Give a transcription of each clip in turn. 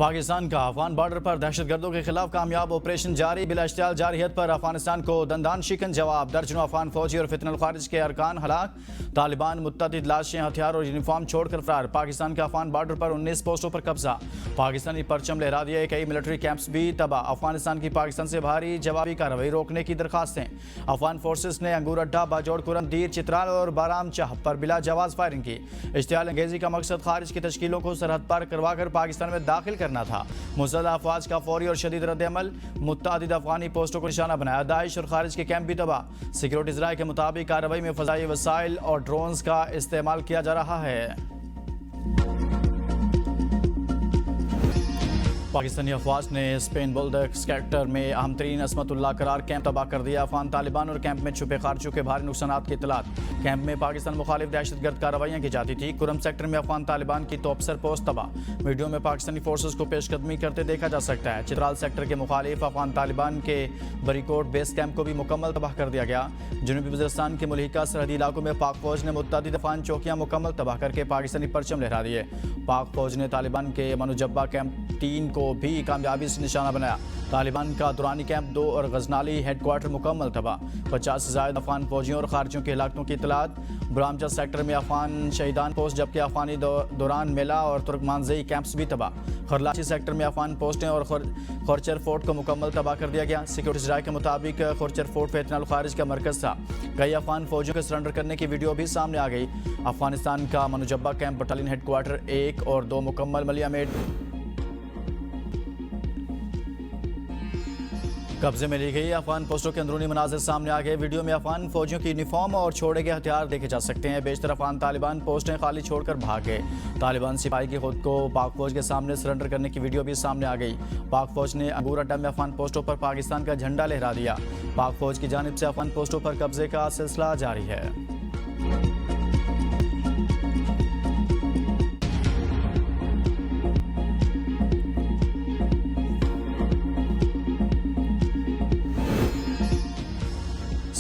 पाकिस्तान का अफगान बॉर्डर पर दहशतगर्दों के खिलाफ कामयाब ऑपरेशन जारी। बिला इश्तियाल जारहियत पर अफगानिस्तान को दंदान शिकन जवाब। दर्जनों अफगान फौजी और फितनल खारिज के अरकान हलाक। तालिबान मुत्तअद्दिद लाशें, हथियार और यूनिफॉर्म छोड़कर फरार। पाकिस्तान का अफगान बॉर्डर पर 19 पोस्टों पर कब्जा। पाकिस्तानी परचम लहरा दिए। कई मिलिट्री कैंप्स भी तबाह। अफगानिस्तान की पाकिस्तान से भारी जवाबी कार्रवाई रोकने की दरखास्तें। अफगान फोर्सेस ने अंगूर अड्डा, बाजौड़, कुरम, दीर, चित्राल और बाराम चाह पर बिला जवाज फायरिंग की। इश्तियाल अंगेजी का मकसद खारिज की तश्कीलों को सरहद पार करवाकर पाकिस्तान में दाखिल करना था। मुसल्लह अफवाज का फौरी और शदीद रद्द-ए-अमल। मुत्तअद्दिद अफगानी पोस्टों को निशाना बनाया। दाइश और खारिज के कैंप भी तबाह। सिक्योरिटीज राय के मुताबिक कार्रवाई में फजाई वसाइल और ड्रोन्स का इस्तेमाल किया जा रहा है। पाकिस्तानी अफवाज ने स्पेन बुल्दक सेक्टर में अहम तरीन असमतुल्लाह करार कैंप तबाह कर दिया। अफगान तालिबान और कैंप में छुपे खारजों के भारी नुकसानात की इतलात। कैंप में पाकिस्तान मुखालिफ दहशतगर्द कार्रवाइयाँ की जाती थी। कुरम सेक्टर में अफगान तालिबान की तोपसर पोस्ट तबाह। वीडियो में पाकिस्तानी फोर्सेस को पेशकदमी करते देखा जा सकता है। चित्राल सेक्टर के मुखालिफ अफगान तालिबान के बरीकोट बेस कैंप को भी मुकम्मल तबाह कर दिया गया। जनूबी वज़ीरिस्तान के मुल्हिका सरहदी इलाकों में पाक फौज ने मुत्तअद्दिद अफगान चौकियाँ मुकम्मल तबाह करके पाकिस्तानी परचम लहरा दिए। पाक फौज ने तालिबान के मनुजब्बा कैंप 3 को भी कामयाबी से निशाना बनाया। तालिबान का दुरानी कैंप 2 और गजनाली हेडक्वार्टर मुकम्मल तबाह। 50 से ज़ायद अफगान फौजियों और खारजियों के हलाकतों की इतलात। ब्रामचा सेक्टर में अफगान शहीदान पोस्ट, जबकि अफगानी दौरान मेला और तुर्कमानजई कैंप्स भी तबाह। खरलाची सेक्टर में अफगान पोस्टें और खोरचर फोर्ट को मुकम्मल तबाह कर दिया गया। सिक्योरिटीज राय के मुताबिक खोरचर फोर्ट फितनल खारिज का मरकज था। कई अफगान फौजियों के सरेंडर करने की वीडियो भी सामने आ गई। अफगानिस्तान का मनुजब्बा कैंप बटालियन हेडक्वार्टर 1 और 2 मुकम्मल मलिया में कब्जे में ली गई। अफगान पोस्टों के अंदरूनी मनाजिर सामने आ गए। वीडियो में अफगान फौजियों की यूनिफॉर्म और छोड़े गए हथियार देखे जा सकते हैं। बेशतर अफगान तालिबान पोस्टें खाली छोड़कर भाग गए। तालिबान सिपाही की खुद को पाक फौज के सामने सरेंडर करने की वीडियो भी सामने आ गई। पाक फौज ने अंगूर अड्डा में अफगान पोस्टों पर पाकिस्तान का झंडा लहरा दिया। पाक फौज की जानिब से अफगान पोस्टों पर कब्जे का सिलसिला जारी है।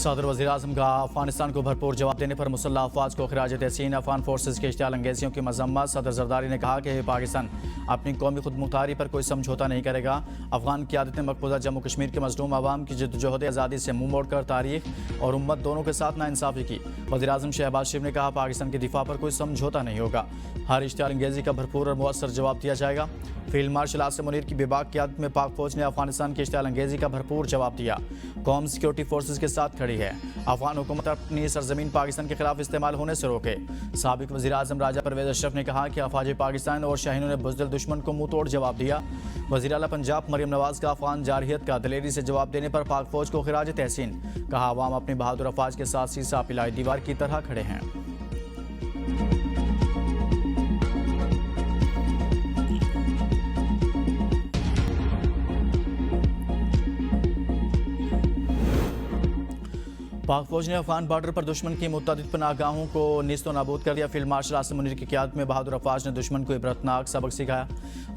सदर वज़ीर आज़म का अफगानिस्तान को भरपूर जवाब देने पर मुसल्लह अफवाज को खिराज तहसीन। अफगान फोर्सेज के इश्तियाल अंगेजियों की मजम्मत। सदर जरदारी ने कहा कि पाकिस्तान अपनी कौमी खुदमुख्तारी पर कोई समझौता नहीं करेगा। अफगान क़यादत ने मकबूजा जम्मू कश्मीर के मजलूम आवाम की जद्दोजहद आज़ादी से मुँह मोड़कर तारीख और उम्मत दोनों के साथ नाइंसाफ़ी की। वज़ीर आज़म शहबाज शरीफ ने कहा पाकिस्तान के दिफा पर कोई समझौता नहीं होगा। हर इश्तियाल अंगेजी का भरपूर और मुअस्सर जवाब दिया जाएगा। फील्ड मार्शल आसिम मुनीर की बेबाक क़यादत में पाक फौज ने अफगानिस्तान की इश्तियाल अंगेजी का भरपूर जवाब दिया। कौम सिक्योरिटी फोर्सेज के साथ खड़ी है। अफगान हुकूमत अपनी सरजमीन पाकिस्तान के खिलाफ इस्तेमाल होने से रोके। साबिक वज़ीर आज़म राजा परवेज़ अशरफ ने कहा कि अफवाज पाकिस्तान और शाहीनों ने बुज़दिल दुश्मन को मुंह तोड़ जवाब दिया। वज़ीर आला पंजाब मरियम नवाज का अफगान जारहियत का दलेरी से जवाब देने पर पाक फौज को खिराज तहसीन। कहा अवाम अपनी बहादुर अफवाज के साथ सीसा पिलाई दीवार की तरह खड़े हैं। पाक फौज ने अफगान बॉर्डर पर दुश्मन की मुत्तअद्दिद पनाहगाहों को नीस्तो नाबूद कर दिया। फील्ड मार्शल आसिम मुनीर की क़यादत में बहादुर अफवाज ने दुश्मन को इबरतनाक सबक सिखाया।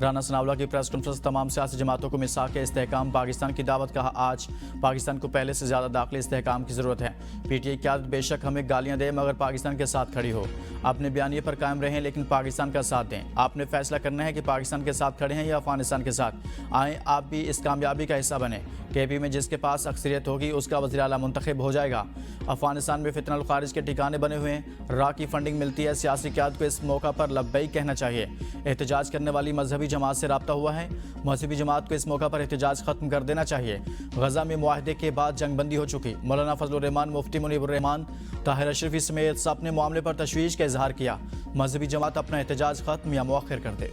राना सनाउल्लाह की प्रेस कॉन्फ्रेंस तमाम सियासी जमातों को मिसाक इस्तेहकाम पाकिस्तान की दावत। कहा आज पाकिस्तान को पहले से ज़्यादा दाखिली इस्तेहकाम की ज़रूरत है। PTI क़यादत बेशक हमें गालियाँ दे मगर पाकिस्तान के साथ खड़ी हो। अपने बयानिए पर कायम रहें लेकिन पाकिस्तान का साथ दें। आपने फैसला करना है कि पाकिस्तान के साथ खड़े हैं या अफगानिस्तान के साथ। आएँ आप भी इस कामयाबी का हिस्सा बने। KP में जिसके पास अक्सरियत होगी उसका वज़ीर आला मुंतखब हो जाएगा। अफगानिस्तान में फितनल खारिज के ठिकाने बने हुए हैं। रा की फंडिंग मिलती है। सियासी क़यादत को इस मौका पर लब्बैक कहना चाहिए। एहतजाज करने वाली मजहबी जमात से राब्ता हुआ है। मजहबी जमात को इस मौका पर एहतजाज खत्म कर देना चाहिए। गजा में मुआहदे के बाद जंगबंदी हो चुकी। मौलाना फजलुर रहमान, मुफ्ती मुनीबुर रहमान, ताहिर अशरफी समेत सब ने मामले पर तशवीश का इजहार किया। मजहबी जमात अपना एहतजाज खत्म या मुअख्खर कर दे।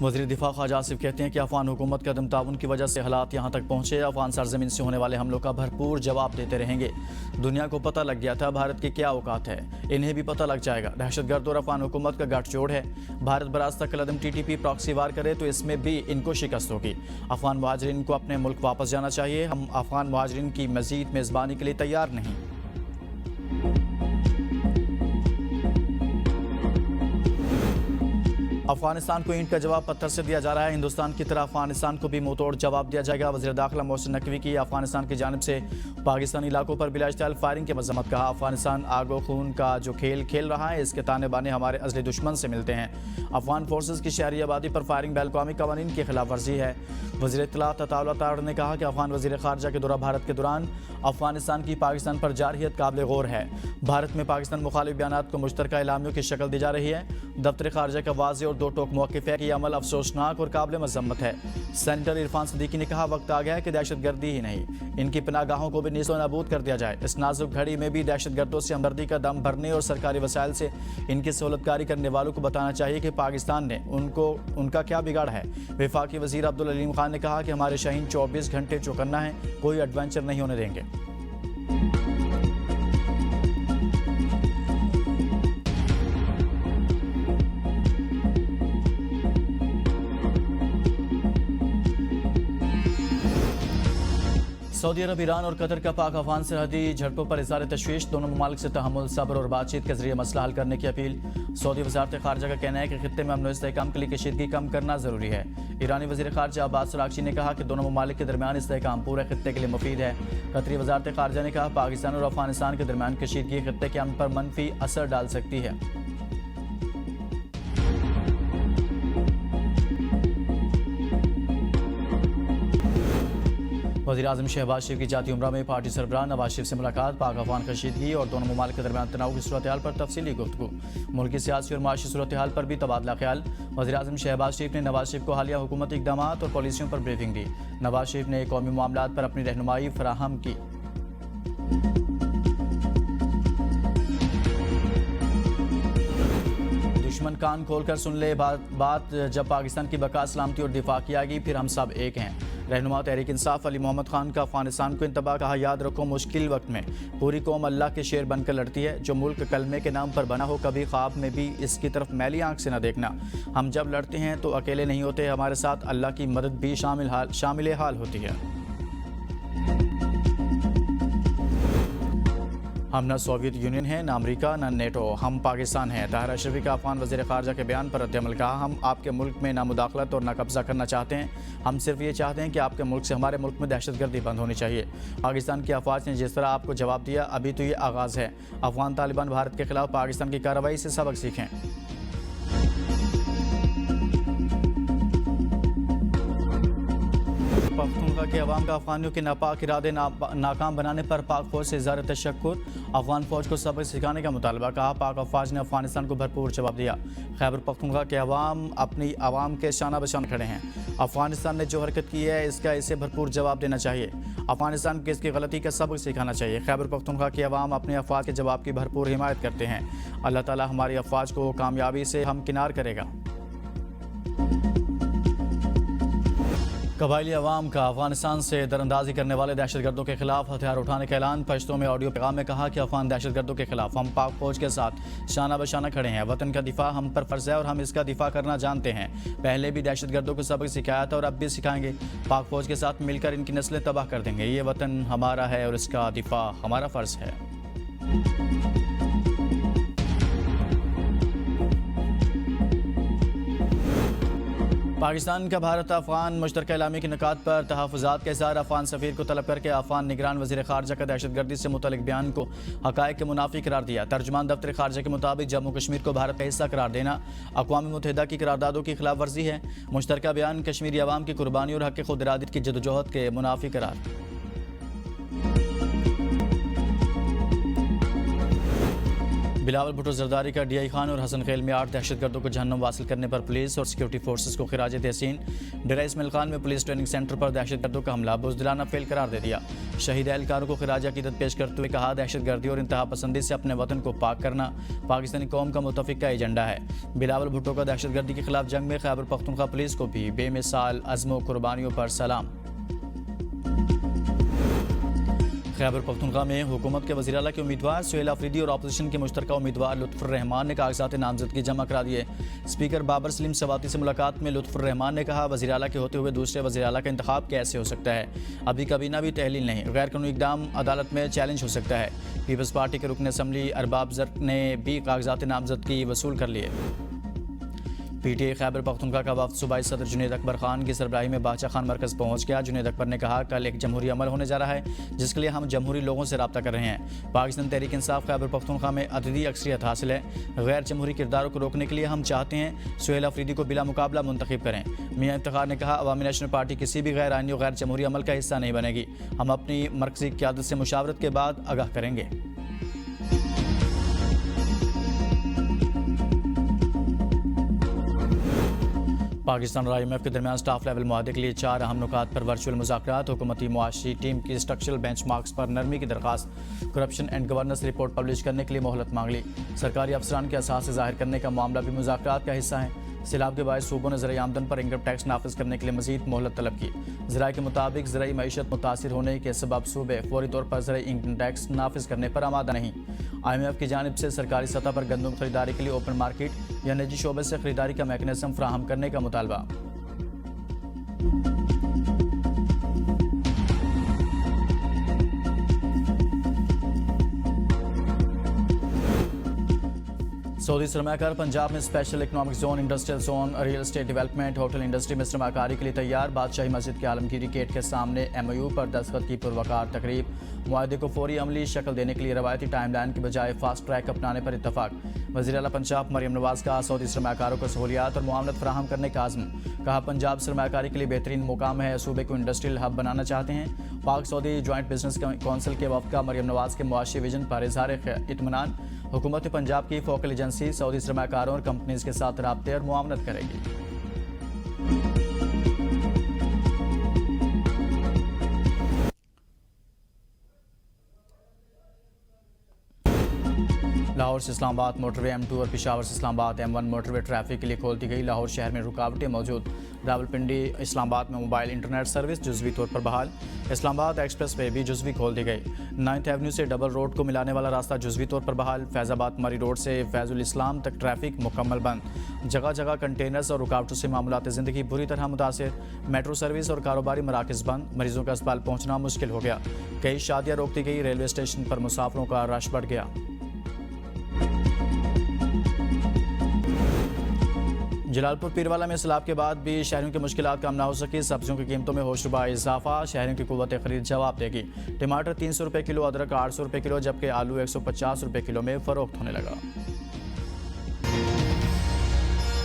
वज़ीर दिफा ख्वाजा आसिफ कहते हैं कि अफगान हुकूमत के अदम ताउन की वजह से हालात यहाँ तक पहुँचे। अफगान सरजमीन से होने वाले हमलों का भरपूर जवाब देते रहेंगे। दुनिया को पता लग गया था भारत की क्या औकात है, इन्हें भी पता लग जाएगा। दहशतगर्द और अफगान हुकूमत का गठजोड़ है। भारत बरास्ता कलदम TTP प्रॉक्सी वार करे तो इसमें भी इनको शिकस्त होगी। अफगान मुहाजिरीन को अपने मुल्क वापस जाना चाहिए। हम अफगान मुहाजिरीन की मज़ीद मेज़बानी के लिए तैयार नहीं। अफगानिस्तान को ईंट का जवाब पत्थर से दिया जा रहा है। हिंदुस्तान की तरह अफगानिस्तान को भी मुंहतोड़ जवाब दिया जाएगा। वज़ीर दाखिला मोहसिन नकवी की अफगानिस्तान की जानिब से पाकिस्तानी इलाकों पर बिलाइश्तिहाल फायरिंग की मजम्मत। कहा, अफगानिस्तान आगो खून का जो खेल खेल रहा है इसके ताने बाने हमारे असली दुश्मन से मिलते हैं। अफगान फोर्सेज की शहरी आबादी पर फायरिंग बैन-ए-अक़वामी क़वानीन की खिलाफ वर्जी है। वज़ीर इत्तलात अताउल्लाह तार ने कहा कि अफगान वज़ीर ख़ारजा के दौरा भारत के दौरान अफगानिस्तान की पाकिस्तान पर जारहियत काबिल गौर है। भारत में पाकिस्तान मुखालिफ बयानात को मुश्तरका एलामियों की शक्ल दी जा रही है। दफ्तर ख़ारजा का वाज़ेह और दो टोक मौक़िफ़ है कि यह अमल अफसोसनाक और काबिल मज़म्मत है। सेनेटर इरफान सदीकी ने कहा, वक्त आ गया है कि दहशतगर्दी ही नहीं, इनकी पनाहगाहों को भी नीज़ो नाबूद कर दिया जाए। इस नाजुक घड़ी में भी दहशतगर्दों से हमदर्दी का दम भरने और सरकारी वसाइल से इनकी सहूलतकारी करने वालों को बताना चाहिए कि पाकिस्तान ने उनका क्या बिगाड़ा है। वफाकी वज़ीर अब्दुल अलीम खान ने कहा कि हमारे शाहीन 24 घंटे चौकन्ना है, कोई एडवेंचर नहीं होने देंगे। सऊदी अरब, ईरान और कतर का पाक अफगान सरहदी झड़पों पर इज़हार तशवीश। दोनों ममालिक से तहम्मुल, सब्र और बातचीत के जरिए मसला हल करने की अपील। सऊदी वज़ारत ख़ारजा का कहना है कि खित्ते में अमन और इस्तेहकाम के लिए कशीदगी कम करना ज़रूरी है। ईरानी वज़ीर ख़ारजा अब्बास अराग़ची ने कहा कि दोनों ममालिक के दरमियान इस्तेहकाम पूरे खित्ते के लिए मुफीद है। कतरी वज़ारत ख़ारजा ने कहा, पाकिस्तान और अफगानिस्तान के दरमियान कशीदगी खित्ते के अमन पर मनफी असर डाल सकती है। वज़ीर-ए-आज़म शहबाज शरीफ की जाती उम्रा में पार्टी सरबराह नवाज शरीफ से मुलाकात। पाक अफगान कशीदगी और दोनों ममालिक के दरमियान तनाव की सूरत हाल पर तफसीली गुफ्तगू। मुल्की सियासी और माशी सूरत हाल पर भी तबादला ख्याल। वज़ीर-ए-आज़म शहबाज शरीफ ने नवाज शरीफ को हालिया हुकूमती इक़दामात और पॉलिसियों पर ब्रीफिंग दी। नवाज शरीफ ने कौमी मामलात पर अपनी रहनुमाई फराहम की। दुश्मन कान खोल कर सुन ले बात जब पाकिस्तान की बका, सलामती और दिफा किया गई, फिर हम सब एक हैं। रहनुमा तहरीक इंसाफ अली मोहम्मद खान का अफगानिस्तान को इंतबा। कहा, याद रखो मुश्किल वक्त में पूरी कौम अल्लाह के शेर बनकर लड़ती है। जो मुल्क कलमे के नाम पर बना हो, कभी ख्वाब में भी इसकी तरफ मैली आंख से न देखना। हम जब लड़ते हैं तो अकेले नहीं होते, हमारे साथ अल्लाह की मदद भी शामिल हाल होती है। हम न सोवियत यूनियन है, न अमेरिका, न नेटो, हम पाकिस्तान हैं। ताहिर अशरफी का अफगान वज़ीर ख़ारजा के बयान पर रद्द-ए-अमल। कहा, हम आपके मुल्क में ना मुदाखलत और ना कब्ज़ा करना चाहते हैं। हम सिर्फ ये चाहते हैं कि आपके मुल्क से हमारे मुल्क में दहशतगर्दी बंद होनी चाहिए। पाकिस्तान की अफवाज ने जिस तरह आपको जवाब दिया, अभी तो ये आगाज़ है। अफगान तालिबान भारत के खिलाफ पाकिस्तान की कार्रवाई से सबक सीखें। पख्तूनख्वा के अवाम का अफगानियों के नापाक इरादे नाकाम बनाने पर पाक फौज से इज़हार तशक्कुर। अफगान फौज को सबक सिखाने का मुतालबा। कहा, पाक अफवाज ने अफगानिस्तान को भरपूर जवाब दिया। खैबर पख्तूनख्वा के अवाम अपनी आवाम के शाना बशान खड़े हैं। अफगानिस्तान ने जो हरकत की है इसका इसे भरपूर जवाब देना चाहिए। अफगानिस्तान को इसकी गलती का सबक सिखाना चाहिए। खैबर पख्तूनख्वा के अवाम अपने अफवाज के जवाब की भरपूर हिमायत करते हैं। अल्लाह ताला हमारी अफवाज को कामयाबी से हमकिनार करेगा। कबायली अवाम का अफगानिस्तान से दरअंदाजी करने वाले दहशतगर्दों के खिलाफ हथियार उठाने का ऐलान। पश्तो में ऑडियो पैगाम में कहा कि अफगान दहशतगर्दों के खिलाफ हम पाक फौज के साथ शाना बशाना खड़े हैं। वतन का दिफा हम पर फर्ज है और हम इसका दिफा करना जानते हैं। पहले भी दहशतगर्दों को सबक सिखाया था और अब भी सिखाएंगे। पाक फौज के साथ मिलकर इनकी नस्लें तबाह कर देंगे। ये वतन हमारा है और इसका दिफा हमारा फर्ज है। पाकिस्तान का भारत अफगान मुश्तरका एलामी के निकात पर तहफ़्फ़ुज़ात के इज़हार। अफगान सफ़ीर को तलब करके अफगान निगरान वज़ीर ख़ारजा का दहशतगर्दी से मुतल्लिक़ बयान को हक़ाइक़ के मुनाफ़ी करार दिया। तर्जुमान दफ्तर ख़ारजा के मुताबिक जम्मू कश्मीर को भारत का हिस्सा करार देना अक़वाम मुत्तहिदा की करारदादों की खिलाफ वर्जी है। मुश्तरका बयान कश्मीरी अवाम की कुर्बानी और हक़ खुद इरादत की जदोजहद के मुनाफ़ी करार। बिलावल भुट्टो जरदारी का DI खान और हसन खेल में 8 दहशतगर्दों को जहन्नुम वासिल करने पर पुलिस और सिक्योरिटी फोर्सेस को खिराज तहसीन। डेरा इस्माइल खान में पुलिस ट्रेनिंग सेंटर पर दहशतगर्दों का हमला बुज़दिलाना फेल करार दे दिया। शहीद एहलकारों को खिराज अक़ीदत पेश करते हुए कहा, दहशतगर्दी और इंतहा पसंदी से अपने वतन को पाक करना पाकिस्तानी कौम का मुतफ़िक़ा एजेंडा है। बिलावल भुट्टो का दहशतगर्दी के खिलाफ जंग में खैबर पख्तूनख्वा पुलिस को भी बेमिसाल अज़्म व कुर्बानियों पर सलाम। खैबर पख्तूनख्वा में हुकूमत के वज़ीर आला के उम्मीदवार सुहेल अफरीदी और अपोजिशन के मुश्तरका उम्मीदवार लुत्फ़ुर रहमान ने कागज़ात नामज़दगी जमा करा दिए। स्पीकर बाबर सलीम सवाती से मुलाकात में लुत्फ़ुर रहमान ने कहा, वज़ीर आला के होते हुए दूसरे वज़ीर आला का इंतखाब कैसे हो सकता है? अभी कबीना भी तहलील नहीं, गैर कानूनी इक़दाम अदालत में चैलेंज हो सकता है। पीपल्स पार्टी के रुकन असम्बली अरबाब ज़र्क ने भी कागज़ात नामज़दगी वसूल कर लिए। पीटीआई खैबर पख्तूनख्वा का वफ्द सूबाई सदर जुनैद अकबर खान की सरबराही में बादशाह खान मरकज़ पहुंच गया। जुनैद अकबर ने कहा, कल एक जमहूरी अमल होने जा रहा है जिसके लिए हम जमहूरी लोगों से रब्ता कर रहे हैं। पाकिस्तान तहरीक इंसाफ खैबर पख्तूनख्वा में अददी अक्सरियत हासिल है। गैर जमहूरी किरदारों को रोकने के लिए हम चाहते हैं सुहेल अफरीदी को बिला मुकाबला मुंतखब करें। मियां इफ्तिखार ने कहा, अवामी नेशनल पार्टी किसी भी गैर आइनी और गैर जमहूरी अमल का हिस्सा नहीं बनेगी। हम अपनी मरकज़ी क़यादत से मुशावरत के बाद आगाह करेंगे। पाकिस्तान और IMF के दरमियान स्टाफ लेवल मुआहदे के लिए 4 अहम नुकात पर वर्चुअल मुज़ाकरात। हुकूमती मुआशी टीम की स्ट्रक्चरल बेंचमार्क्स पर नरमी की दरख्वास्त। Corruption and governance report publish करने के लिए मोहलत मांग ली। सरकारी अफसरान के असास ज़ाहिर करने का मामला भी मुज़ाकरात का हिस्सा है। सैलाब के बायस सूबों ने ज़राई आमदन पर इनकम टैक्स नाफिज करने के लिए मजीद मोहलत तलब की। ज़राए के मुताबिक ज़राई मईशत मुतासिर होने के सबब सूबे फौरी तौर पर ज़राई इनकम टैक्स नाफिज करने पर आमादा नहीं। IMF की जानिब से सरकारी सतह पर गंदम खरीदारी के लिए ओपन मार्केट या निजी शोबे से खरीदारी का मैकेनिज्म फराहम करने का मुतालबा। सऊदी सरमाकार पंजाब में special economic zone, industrial zone, real estate development, hotel industry में सरमाकारी के लिए तैयार। बादशाही मस्जिद के आलमगीरी गेट के सामने MOU पर दस्तखत की पुरवकार तकरीब। मुआहदे को फौरी अमली शक्ल देने के लिए रवायती टाइमलाइन की बजाय फास्ट ट्रैक अपनाने पर इत्तफाक। वज़ीर आला पंजाब मरियम नवाज का सऊदी सरमाकारों को सहूलियात और मुआवनत फराहम करने का आज़म। कहा, पंजाब सरमाकारी के लिए बेहतरीन मुकाम है, सूबे को इंडस्ट्रियल हब बनाना चाहते हैं। पाक सऊदी जॉइंट बिजनेस कौंसिल के वफ़द का मरियम नवाज के मुआशी विजन पर इज़हार इत्मीनान। हुकूमत पंजाब की फोकल एजेंसी सऊदी सरमाकारों और कंपनीज के साथ राब्ते और मुआवनत करेगी। लाहौर से इस्लामाबाद मोटरवे M2 और पेशावर से इस्लामाबाद M1 मोटरवे ट्रैफिक के लिए खोल दी गई। लाहौर शहर में रुकावटें मौजूद। रावलपिंडी इस्लामाबाद में मोबाइल इंटरनेट सर्विस जुज़वी तौर पर बहाल। इस्लामाबाद एक्सप्रेस वे भी जुज़वी खोल दी गई। 9th एवेन्यू से डबल रोड को मिलाने वाला रास्ता जुज़वी तौर पर बहाल। फैज़ाबाद मरी रोड से फैज़ुल इस्लाम तक ट्रैफिक मुकम्मल बंद। जगह जगह कंटेनर्स और रुकावटों से मामलात ज़िंदगी बुरी तरह मुतासिर। मेट्रो सर्विस और कारोबारी मराकज़ बंद। मरीजों का अस्पताल पहुँचना मुश्किल हो गया। कई शादियाँ रोक दी गई। रेलवे स्टेशन पर मुसाफिरों का रश बढ़ गया। जलालपुर पीरवाला में सैलाब के बाद भी शहरियों की मुश्किलात कम ना हो सकी। सब्जियों की कीमतों में होशरुबा इजाफा। शहरियों की कुव्वत खरीद जवाब देगी। टमाटर 300 रुपये किलो, अदरक 800 रुपये किलो, जबकि आलू 150 रुपये किलो में फ़रोख्त होने लगा।